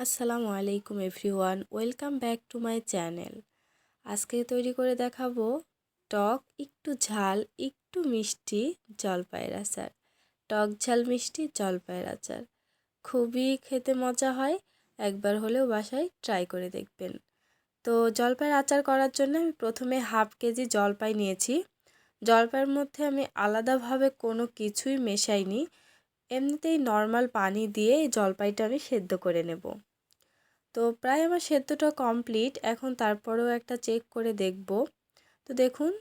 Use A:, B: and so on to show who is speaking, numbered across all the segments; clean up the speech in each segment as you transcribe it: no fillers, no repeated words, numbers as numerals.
A: আসসালামু আলাইকুম everyone, welcome back to my channel. আজকে তৈরি করে দেখাবো টক, একটু ঝাল, একটু মিষ্টি জলপাইয়ের আচার। টক ঝাল মিষ্টি জলপাইয়ের আচার খুবই খেতে মজা হয়, একবার হলেও বাসায় ট্রাই করে দেখবেন। তো জলপাইয়ের আচার করার জন্য আমি প্রথমে হাফ কেজি জলপাই নিয়েছি। জলপাইয়ের মধ্যে আমি আলাদাভাবে কোনো কিছুই মেশাইনি, এমনিতেই নর্মাল পানি দিয়ে এই জলপাইটা আমি সেদ্ধ করে নেব। তো প্রায় আমার সেদ্ধটা কমপ্লিট। এখন তারপরেও একটা চেক করে দেখব। তো দেখুন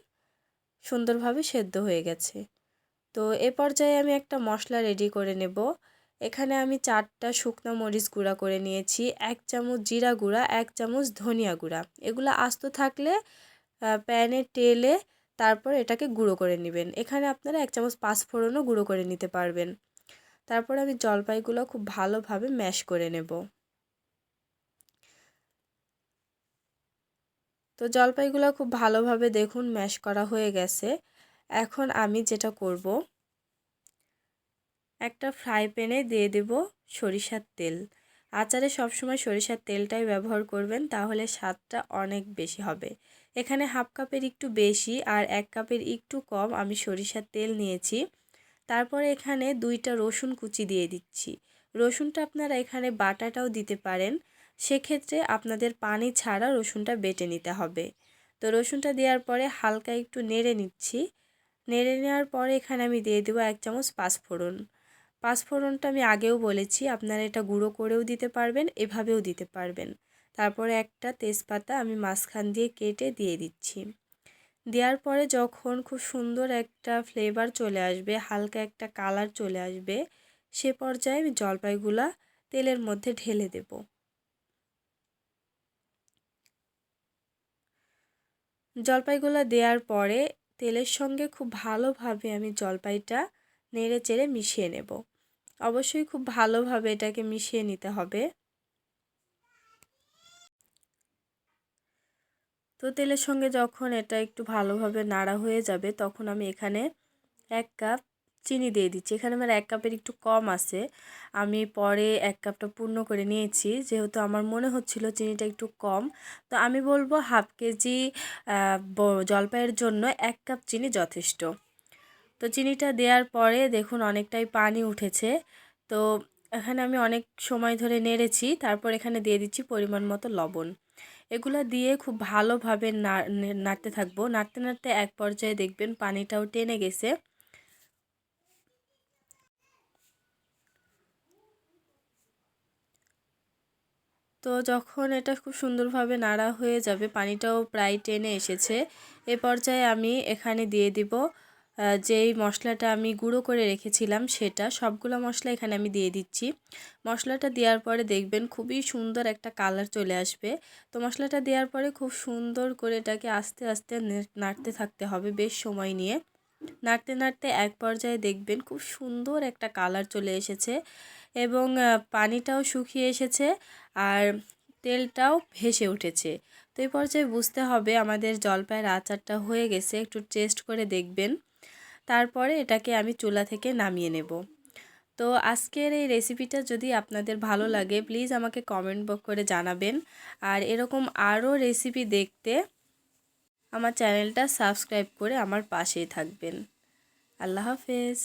A: সুন্দরভাবে সেদ্ধ হয়ে গেছে। তো এ পর্যায়ে আমি একটা মশলা রেডি করে নেব। এখানে আমি 4টা শুকনো মরিচ গুঁড়া করে নিয়েছি, 1 চামচ জিরা গুঁড়া, 1 চামচ ধনিয়া গুঁড়া। এগুলো আস্ত থাকলে প্যানে টেলে তারপর এটাকে গুঁড়ো করে নেবেন। এখানে আপনারা 1 চামচ পাঁচফোড়নও গুঁড়ো করে নিতে পারবেন। তারপর আমি জলপাইগুলো খুব ভালোভাবে ম্যাশ করে নেব। তো জলপাইগুলো খুব ভালোভাবে দেখুন ম্যাশ করা হয়ে গেছে। এখন আমি যেটা করব, একটা ফ্রাই প্যানে দিয়ে দেব সরিষার তেল। আচারে সবসময় সরিষার তেলটাই ব্যবহার করবেন, তাহলে স্বাদটা অনেক বেশি হবে। এখানে হাফ কাপের একটু বেশি আর 1 কাপের একটু কম আমি সরিষার তেল নিয়েছি। তারপরে এখানে 2টা রসুন কুচি দিয়ে দিচ্ছি। রসুনটা আপনারা এখানে বাটাটাও দিতে পারেন, সেক্ষেত্রে আপনাদের পানি ছাড়া রসুনটা বেটে নিতে হবে। তো রসুনটা দেওয়ার পরে হালকা একটু নেড়ে নিচ্ছি। নেড়ে নেওয়ার পরে এখানে আমি দিয়ে দেবো 1 চামচ পাঁচফোড়ন। পাঁচফোড়নটা আমি আগেও বলেছি, আপনারা এটা গুঁড়ো করেও দিতে পারবেন, এভাবেও দিতে পারবেন। তারপরে একটা তেজপাতা আমি মাঝখান দিয়ে কেটে দিয়ে দিচ্ছি। দেওয়ার পরে যখন খুব সুন্দর একটা ফ্লেভার চলে আসবে, হালকা একটা কালার চলে আসবে, সে পর্যায়ে আমি জলপাইগুলা তেলের মধ্যে ঢেলে দেব। জলপাইগুলো দেওয়ার পরে তেলের সঙ্গে খুব ভালোভাবে আমি জলপাইটা নেড়ে চেড়ে মিশিয়ে নেব। অবশ্যই খুব ভালোভাবে এটাকে মিশিয়ে নিতে হবে। তো তেলের সঙ্গে যখন এটা একটু ভালোভাবে নাড়া হয়ে যাবে, তখন আমি এখানে 1 কাপ চিনি দিয়ে দিচ্ছি। এখানে আমার 1 কাপের একটু কম আছে, আমি পরে 1 কাপটা পূর্ণ করে নিয়েছি, যেহেতু আমার মনে হচ্ছিল চিনিটা একটু কম। তো আমি বলবো হাফ কেজি জলপাইয়ের জন্য 1 কাপ চিনি যথেষ্ট। তো চিনিটা দেওয়ার পরে দেখুন অনেকটাই পানি উঠেছে। তো এখানে আমি অনেক সময় ধরে নেড়েছি, তারপর এখানে দিয়ে দিচ্ছি পরিমাণ মতো লবণ। এগুলো দিয়ে খুব ভালোভাবে নাড়তে থাকবো। নাড়তে নাড়তে এক পর্যায়ে দেখবেন পানিটাও টেনে গেছে। তো যখন এটা খুব সুন্দরভাবে নাড়া হয়ে যাবে, পানিটাও প্রায় টেনে এসেছে, এ পর্যায়ে আমি এখানে দিয়ে দিব যেই মশলাটা আমি গুঁড়ো করে রেখেছিলাম, সেটা সবগুলো মশলা এখানে আমি দিয়ে দিচ্ছি। মশলাটা দেওয়ার পরে দেখবেন খুবই সুন্দর একটা কালার চলে আসবে। তো মশলাটা দেওয়ার পরে খুব সুন্দর করে এটাকে আস্তে আস্তে নাড়তে থাকতে হবে বেশ সময় নিয়ে। নাড়তে নাড়তে এক পর্যায়ে দেখবেন খুব সুন্দর একটা কালার চলে এসেছে এবং পানিটাও শুকিয়ে এসেছে আর তেলটাও ভেসে উঠেছে। তো এই পর্যায়ে বুঝতে হবে আমাদের জলপাইয়ের আচারটা হয়ে গেছে। একটু টেস্ট করে দেখবেন। তারপরে এটাকে আমি চুলা থেকে নামিয়ে নেব। তো আজকের এই রেসিপিটা যদি আপনাদের ভালো লাগে, প্লিজ আমাকে কমেন্ট বক্স করে জানাবেন। আর এরকম আরও রেসিপি দেখতে আমার চ্যানেলটা সাবস্ক্রাইব করে আমার পাশেই থাকবেন। আল্লাহ হাফেজ।